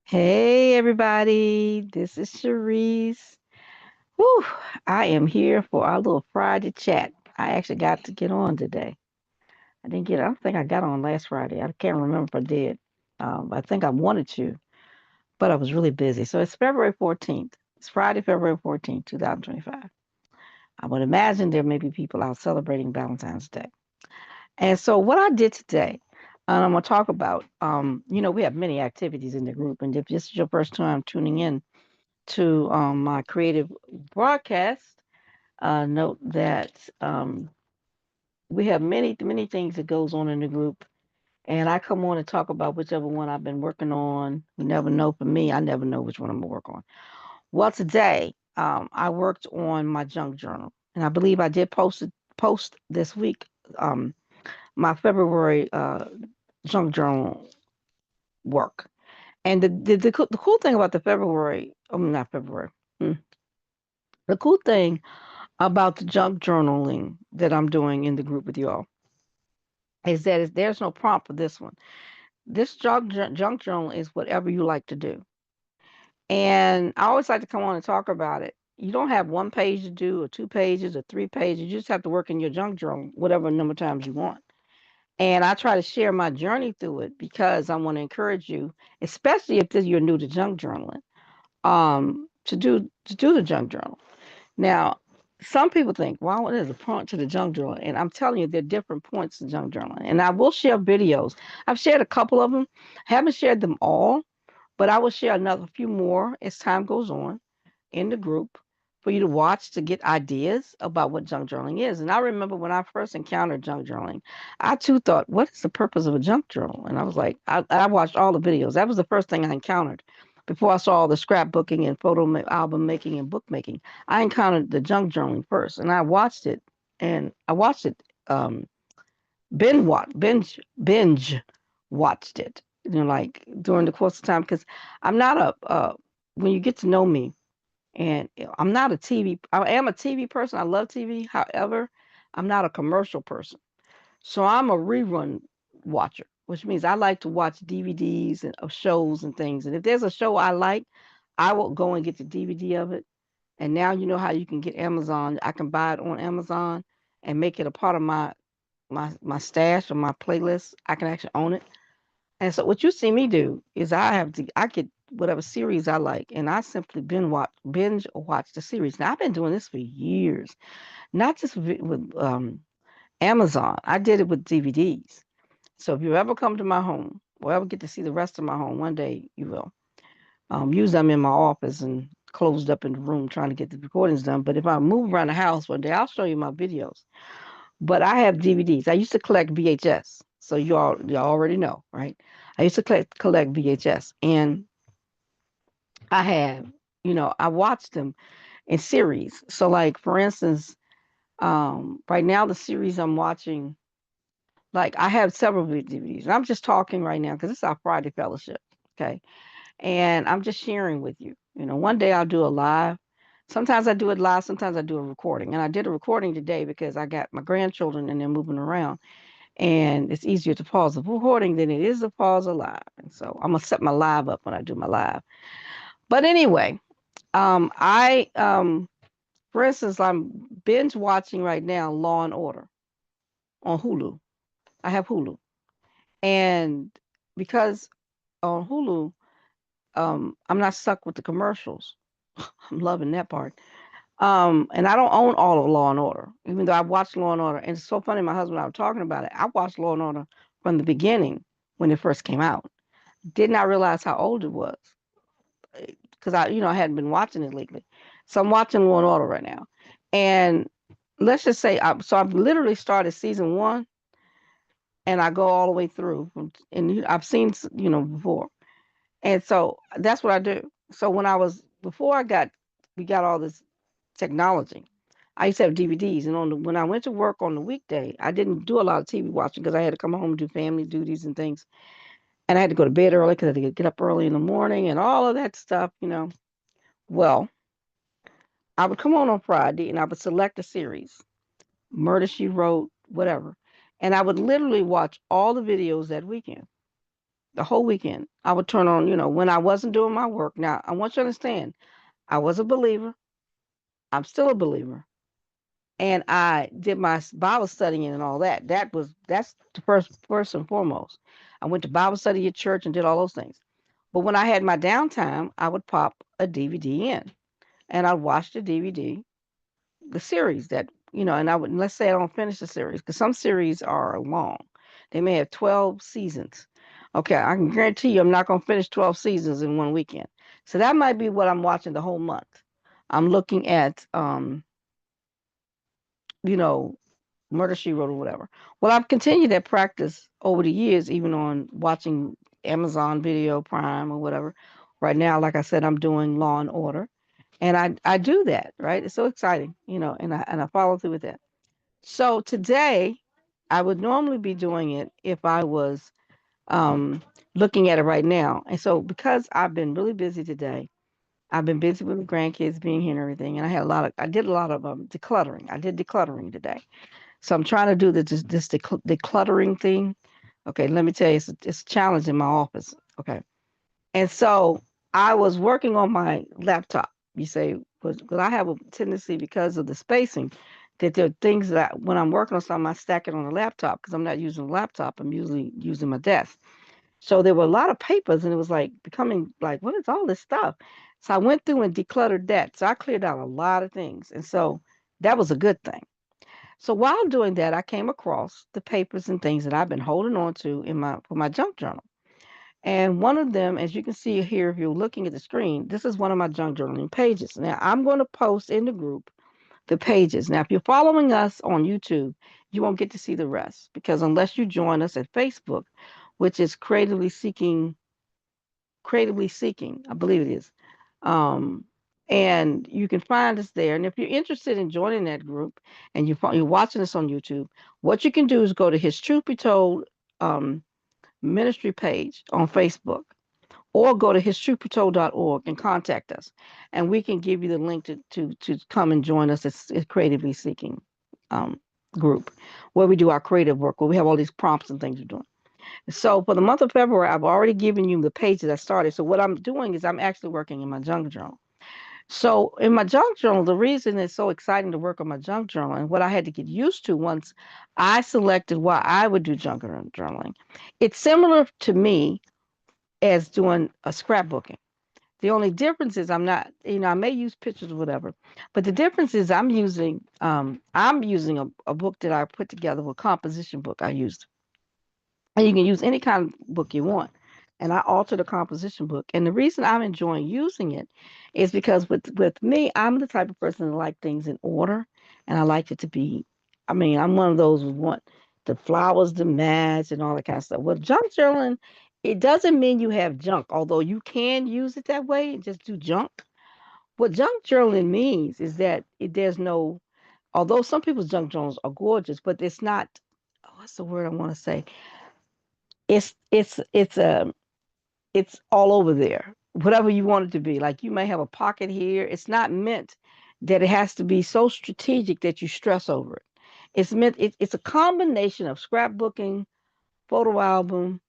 Hey everybody, this is Cherise. Whew, I am here for our little Friday chat. I actually got to get on today. I don't think I got on last Friday. I can't remember if I did. I think I wanted to, but I was really busy. So it's February 14th. It's Friday, February 14th, 2025. I would imagine there may be people out celebrating Valentine's Day. And so what I did today, and I'm going to talk about, we have many activities in the group. And if this is your first time tuning in, to my creative broadcast, note that we have many things that goes on in the group, and I come on and talk about whichever one I've been working on. You never know. For me, I never know which one I'm gonna work on. Well, today I worked on my junk journal, and I believe I did post this week my February junk journal work. And the cool thing about the February, not February. hmm, The cool thing about the junk journaling that I'm doing in the group with y'all is that there's no prompt for this one. This junk journal is whatever you like to do. And I always like to come on and talk about it. You don't have one page to do, or two pages, or three pages. You just have to work in your junk journal, whatever number of times you want. And I try to share my journey through it because I want to encourage you, especially if you're new to junk journaling, to do the junk journal. Now, some people think, wow, there's a point to the junk journal. And I'm telling you, there are different points to junk journaling. And I will share videos. I've shared a couple of them, haven't shared them all, but I will share another few more as time goes on in the group for you to watch to get ideas about what junk journaling is. And I remember when I first encountered junk journaling, I too thought, what is the purpose of a junk journal? And I was like, I watched all the videos. That was the first thing I encountered before I saw all the scrapbooking and album making and book making. I encountered the junk journaling first, and I watched it, um, binge watched it, like during the course of time, because I'm not when you get to know me, and I'm not a TV. I am a TV person. I love TV. However, I'm not a commercial person. So I'm a rerun watcher, which means I like to watch DVDs of shows and things. And if there's a show I like, I will go and get the DVD of it. And now you know how you can get Amazon. I can buy it on Amazon and make it a part of my stash or my playlist. I can actually own it. And so what you see me do is I get whatever series I like, and I simply binge watch the series. Now I've been doing this for years, not just with Amazon. I did it with DVDs. So if you ever come to my home or ever get to see the rest of my home, one day you will. Usually I'm in my office and closed up in the room trying to get the recordings done. But if I move around the house one day, I'll show you my videos. But I have DVDs. I used to collect VHS. So you all already know, right? I used to collect VHS, and I have, I watched them in series. So like for instance, right now the series I'm watching, like I have several DVDs. And I'm just talking right now because it's our Friday fellowship. Okay. And I'm just sharing with you. One day I'll do a live. Sometimes I do it live, sometimes I do a recording. And I did a recording today because I got my grandchildren and they're moving around. And it's easier to pause the recording than it is to pause a live. And so I'm gonna set my live up when I do my live. But anyway, I for instance, I'm binge watching right now Law and Order on Hulu. I have Hulu, and because on Hulu, I'm not stuck with the commercials. I'm loving that part. And I don't own all of Law and Order, even though I watched Law and Order. And it's so funny, my husband and I were talking about it. I watched Law and Order from the beginning when it first came out. Did not realize how old it was because I hadn't been watching it lately. So I'm watching Law and Order right now, and let's just say, so I've literally started season one, and I go all the way through, and I've seen before, and so that's what I do. So when I was before we got all this technology. I used to have DVDs, and when I went to work on the weekday, I didn't do a lot of TV watching because I had to come home and do family duties and things, and I had to go to bed early because I had to get up early in the morning and all of that stuff. Well, I would come on Friday and I would select a series, Murder She Wrote, whatever, and I would literally watch all the videos that weekend. the whole weekend. I would turn on, when I wasn't doing my work. Now, I want you to understand, I was a believer. I'm still a believer. And I did my Bible studying and all that. That's the first and foremost. I went to Bible study at church and did all those things. But when I had my downtime, I would pop a DVD in and I'd watch the DVD, the series that, and I would, let's say I don't finish the series because some series are long. They may have 12 seasons. Okay, I can guarantee you I'm not going to finish 12 seasons in one weekend. So that might be what I'm watching the whole month. I'm looking at, you know, Murder She Wrote or whatever. Well, I've continued that practice over the years, even on watching Amazon Video Prime or whatever. Right now, like I said, I'm doing Law and Order, and I do that. Right, it's so exciting, and I follow through with that. So today, I would normally be doing it if I was um, looking at it right now, and so because I've been really busy today. I've been busy with the grandkids being here and everything, and I did a lot of decluttering. I did decluttering today. So I'm trying to do this decluttering thing. Okay, let me tell you, it's a challenge in my office. Okay, and so I was working on my laptop. You say, because I have a tendency because of the spacing that there are things that when I'm working on something, I stack it on the laptop because I'm not using the laptop. I'm usually using my desk. So there were a lot of papers, and it was like becoming like, what is all this stuff? So I went through and decluttered that. So I cleared out a lot of things, and so that was a good thing. So while doing that, I came across the papers and things that I've been holding on to in my for my junk journal. And one of them, as you can see here, if you're looking at the screen, this is one of my junk journaling pages. Now I'm going to post in the group the pages. Now, if you're following us on YouTube, you won't get to see the rest because unless you join us at Facebook, which is creatively seeking, I believe it is. Um, and you can find us there. And if you're interested in joining that group and you're watching us on YouTube, what you can do is go to His Truth Be Told um, ministry page on Facebook or go to histruthbetold.org and contact us. And we can give you the link to come and join us. It's Creatively Seeking um, group where we do our creative work, where we have all these prompts and things we're doing. So for the month of February, I've already given you the pages I started. So what I'm doing is I'm actually working in my junk journal. So in my junk journal, the reason it's so exciting to work on my junk journal and what I had to get used to once I selected why I would do junk journaling, it's similar to me as doing a scrapbooking. The only difference is I'm not, I may use pictures or whatever, but the difference is I'm using a book that I put together, a composition book I used. And you can use any kind of book you want. And I altered the composition book. And the reason I'm enjoying using it is because with me, I'm the type of person that like things in order. And I like it to be, I'm one of those who want the flowers to match and all that kind of stuff. Well, junk journaling, it doesn't mean you have junk, although you can use it that way and just do junk. What junk journaling means is that there's no, although some people's junk journals are gorgeous, but it's not, what's the word I want to say? It's all over there. Whatever you want it to be. Like you may have a pocket here. It's not meant that it has to be so strategic that you stress over it. It's a combination of scrapbooking, photo album,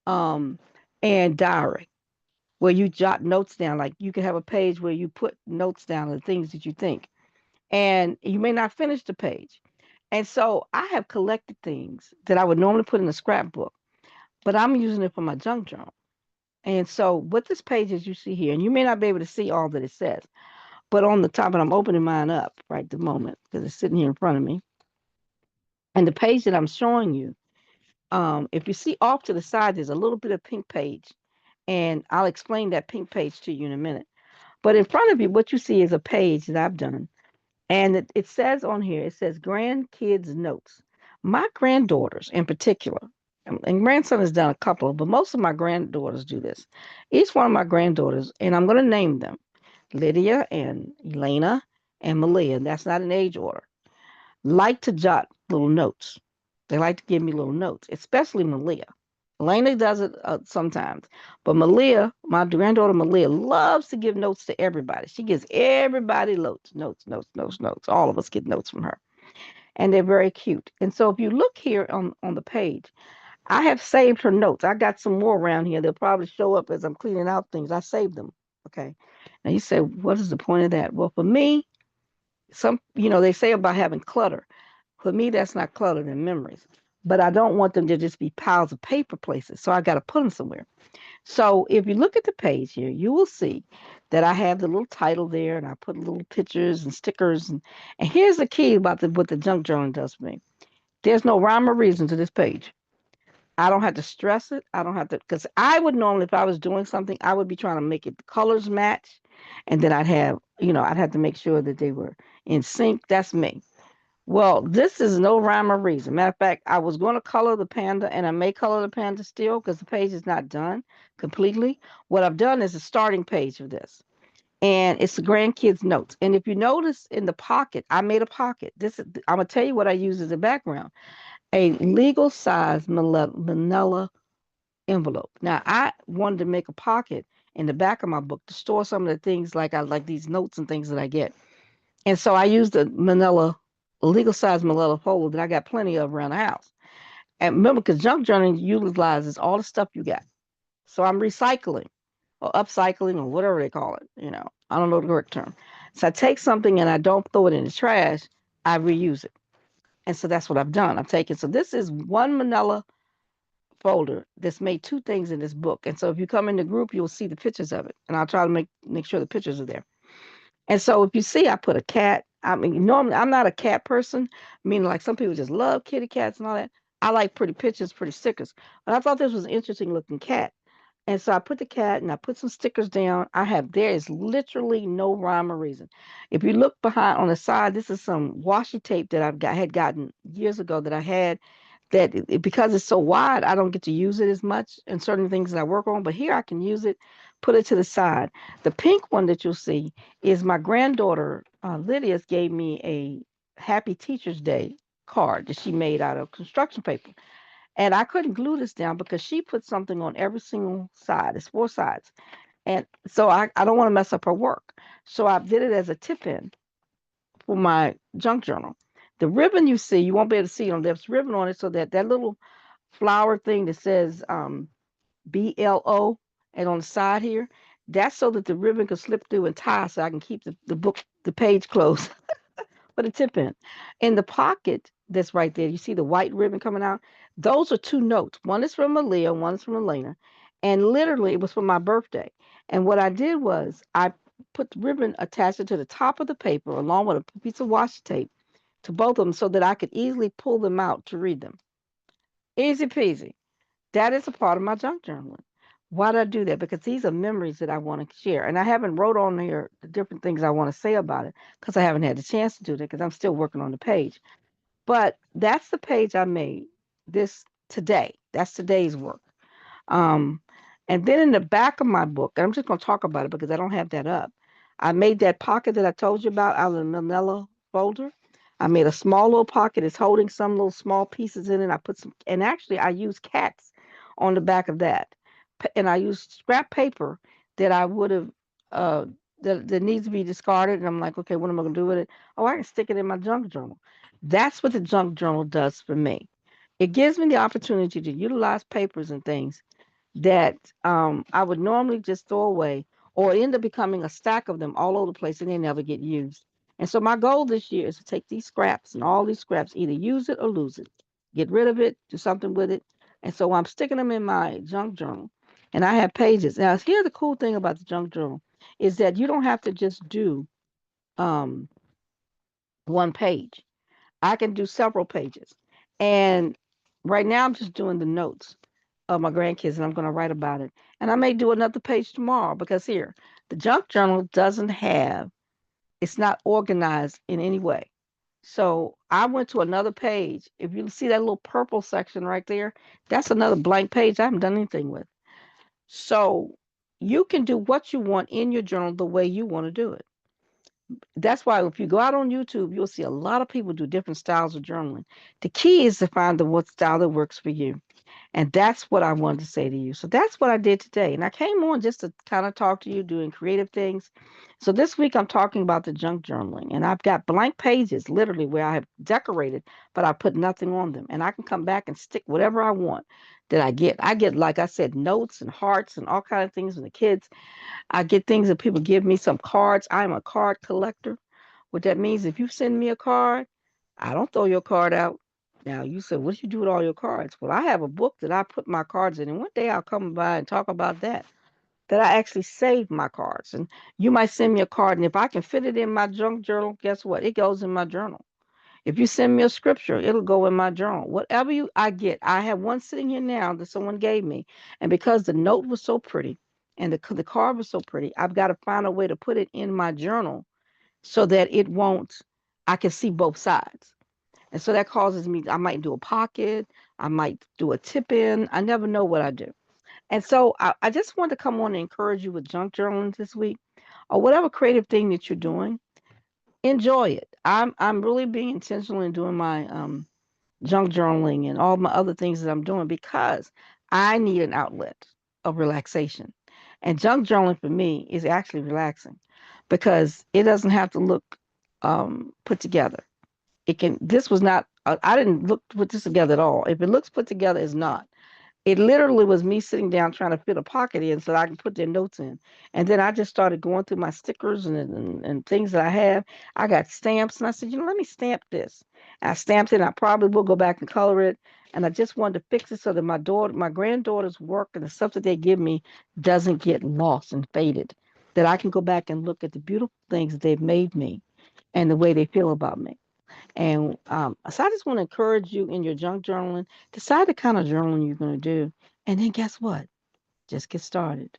um, and diary, where you jot notes down. Like you can have a page where you put notes down of the things that you think. And you may not finish the page. And so I have collected things that I would normally put in a scrapbook, but I'm using it for my junk journal. And so what this page is you see here, and you may not be able to see all that it says, but on the top, and I'm opening mine up right the moment because it's sitting here in front of me. And the page that I'm showing you, if you see off to the side, there's a little bit of pink page. And I'll explain that pink page to you in a minute. But in front of you, what you see is a page that I've done. And it says on here, it says grandkids notes. My granddaughters in particular, and grandson has done a couple, but most of my granddaughters do this. Each one of my granddaughters, and I'm going to name them Lydia and Elena and Malia, that's not an age order, like to jot little notes. They like to give me little notes, especially Malia. Elena does it sometimes, but Malia, my granddaughter Malia, loves to give notes to everybody. She gives everybody notes, notes, notes, notes, notes. All of us get notes from her, and they're very cute. And so, if you look here on the page, I have saved her notes. I got some more around here. They'll probably show up as I'm cleaning out things. I saved them. Okay. Now you say, what is the point of that? Well, for me, they say about having clutter. For me, that's not clutter, they're memories. But I don't want them to just be piles of paper places. So I got to put them somewhere. So if you look at the page here, you will see that I have the little title there and I put little pictures and stickers. And here's the key about what the junk journal does for me. There's no rhyme or reason to this page. I don't have to stress it. I don't have to, because I would normally, if I was doing something, I would be trying to make it the colors match. And then I'd have to make sure that they were in sync. That's me. Well, this is no rhyme or reason. Matter of fact, I was going to color the panda, and I may color the panda still because the page is not done completely. What I've done is a starting page of this, and it's the grandkids' notes. And if you notice in the pocket, I made a pocket. I'm gonna tell you what I use as a background: a legal size manila envelope. Now, I wanted to make a pocket in the back of my book to store some of the things like I like these notes and things that I get. And so I used a legal size manila folder that I got plenty of around the house. And remember, because junk journaling utilizes all the stuff you got. So I'm recycling or upcycling or whatever they call it. I don't know the correct term. So I take something and I don't throw it in the trash, I reuse it. And so that's what I've done. So this is one manila folder that's made two things in this book. And so if you come in the group, you'll see the pictures of it. And I'll try to make sure the pictures are there. And so if you see, I put a cat. I mean, normally I'm not a cat person, meaning like some people just love kitty cats and all that. I like pretty pictures, pretty stickers. But I thought this was an interesting looking cat. And so I put the cat and I put some stickers down. There is literally no rhyme or reason. If you look behind on the side, this is some washi tape that had gotten years ago that I had that because it's so wide, I don't get to use it as much in certain things that I work on. But here I can use it, put it to the side. The pink one that you'll see is my granddaughter, Lydia's gave me a Happy Teacher's Day card that she made out of construction paper. And I couldn't glue this down because she put something on every single side. It's four sides. And so I don't want to mess up her work. So I did it as a tip in for my junk journal. The ribbon you see, you won't be able to see it on there's ribbon on it so that little flower thing that says BLO and on the side here, that's so that the ribbon can slip through and tie so I can keep the page closed. Put a tip in. In the pocket that's right there, you see the white ribbon coming out? Those are two notes. One is from Malia, one is from Elena. And literally, it was for my birthday. And what I did was I put the ribbon, attached it to the top of the paper along with a piece of washi tape to both of them so that I could easily pull them out to read them. Easy peasy. That is a part of my junk journaling. Why did I do that? Because these are memories that I want to share. And I haven't wrote on here the different things I want to say about it because I haven't had the chance to do that because I'm still working on the page. But that's the page I made this today. That's today's work. Um, and then in the back of my book, and I'm just going to talk about it because I don't have that up. I made that pocket that I told you about out of the manila folder. I made a small little pocket. It's holding some little small pieces in it. I put some, and actually, I used cats on the back of that. And I used scrap paper that I would have, uh, that needs to be discarded. And I'm like, okay, what am I going to do with it? Oh, I can stick it in my junk journal. That's what the junk journal does for me. It gives me the opportunity to utilize papers and things that I would normally just throw away or end up becoming a stack of them all over the place and they never get used. And so my goal this year is to take these scraps and all these scraps, either use it or lose it, get rid of it, do something with it. And so I'm sticking them in my junk journal and I have pages. Now, here's the cool thing about the junk journal is that you don't have to just do um, one page. I can do several pages. And right now I'm just doing the notes of my grandkids and I'm going to write about it. And I may do another page tomorrow because here, the junk journal it's not organized in any way. So I went to another page. If you see that little purple section right there, that's another blank page I haven't done anything with. So you can do what you want in your journal the way you want to do it. That's why if you go out on YouTube, you'll see a lot of people do different styles of journaling. The key is to find the what style that works for you. And that's what I wanted to say to you. So that's what I did today. And I came on just to kind of talk to you, doing creative things. So this week I'm talking about the junk journaling. And I've got blank pages literally where I have decorated, but I put nothing on them. And I can come back and stick whatever I want that I get. I get, like I said, notes and hearts and all kind of things from the kids. I get things that people give me, some cards. I'm a card collector. What that means, if you send me a card, I don't throw your card out. Now, you said, what do you do with all your cards? Well, I have a book that I put my cards in, and one day I'll come by and talk about that. That I actually save my cards. And you might send me a card, and if I can fit it in my junk journal, guess what? It goes in my journal. If you send me a scripture, it'll go in my journal. Whatever I get, I have one sitting here now that someone gave me, and because the note was so pretty and the card was so pretty, I've got to find a way to put it in my journal so that it won't. I can see both sides. And so that causes me, I might do a pocket, I might do a tip in. I never know what I do. And so I just want to come on and encourage you with junk journaling this week or whatever creative thing that you're doing. Enjoy it. I'm really being intentional in doing my junk journaling and all my other things that I'm doing because I need an outlet of relaxation. And junk journaling for me is actually relaxing because it doesn't have to look put together. It can. This was not. I didn't look put this together at all. If it looks put together, it's not. It literally was me sitting down trying to fit a pocket in so that I can put their notes in. And then I just started going through my stickers and things that I have. I got stamps and I said, let me stamp this. I stamped it. And I probably will go back and color it. And I just wanted to fix it so that my granddaughter's work and the stuff that they give me doesn't get lost and faded. That I can go back and look at the beautiful things that they've made me and the way they feel about me. And so I just want to encourage you in your junk journaling, decide the kind of journaling you're going to do. And then guess what? Just get started.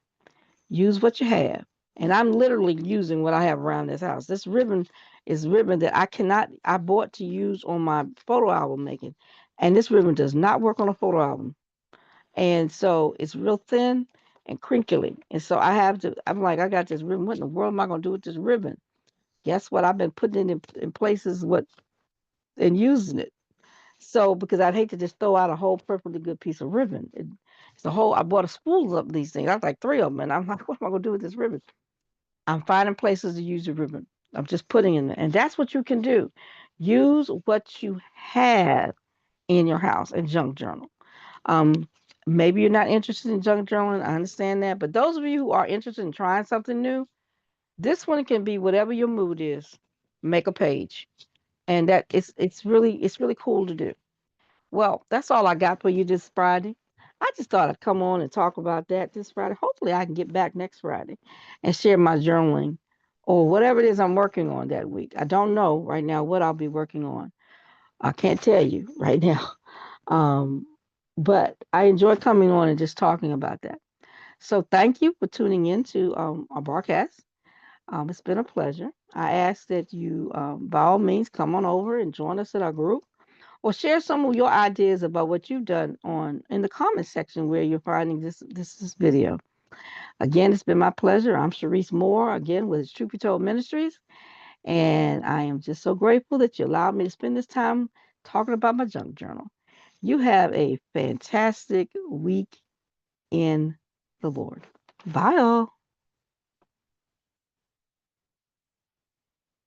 Use what you have. And I'm literally using what I have around this house. This ribbon is ribbon that I bought to use on my photo album making. And this ribbon does not work on a photo album. And so it's real thin and crinkly. And so I'm like, I got this ribbon. What in the world am I going to do with this ribbon? Guess what? I've been putting it in places and using it. So because I'd hate to just throw out a whole perfectly good piece of ribbon. It's the whole. I bought a spools of these things. I was like three of them, and I'm like, what am I gonna do with this ribbon? I'm finding places to use the ribbon. I'm just putting in there, and that's what you can do. Use what you have in your house and junk journal. Um, Maybe you're not interested in junk journaling. I understand that, but those of you who are interested in trying something new, this one can be whatever your mood is. Make a page, and that it's really cool to do. Well, that's all I got for you this Friday. I just thought I'd come on and talk about that this Friday. Hopefully, I can get back next Friday and share my journaling or whatever it is I'm working on that week. I don't know right now what I'll be working on. I can't tell you right now. Um, but I enjoy coming on and just talking about that. So thank you for tuning in to our broadcast. It's been a pleasure. I ask that you, by all means, come on over and join us at our group or share some of your ideas about what you've done on in the comment section where you're finding this video. Again, it's been my pleasure. I'm Sharice Moore, again with Truth Be Told Ministries, and I am just so grateful that you allowed me to spend this time talking about my junk journal. You have a fantastic week in the Lord. Bye, all.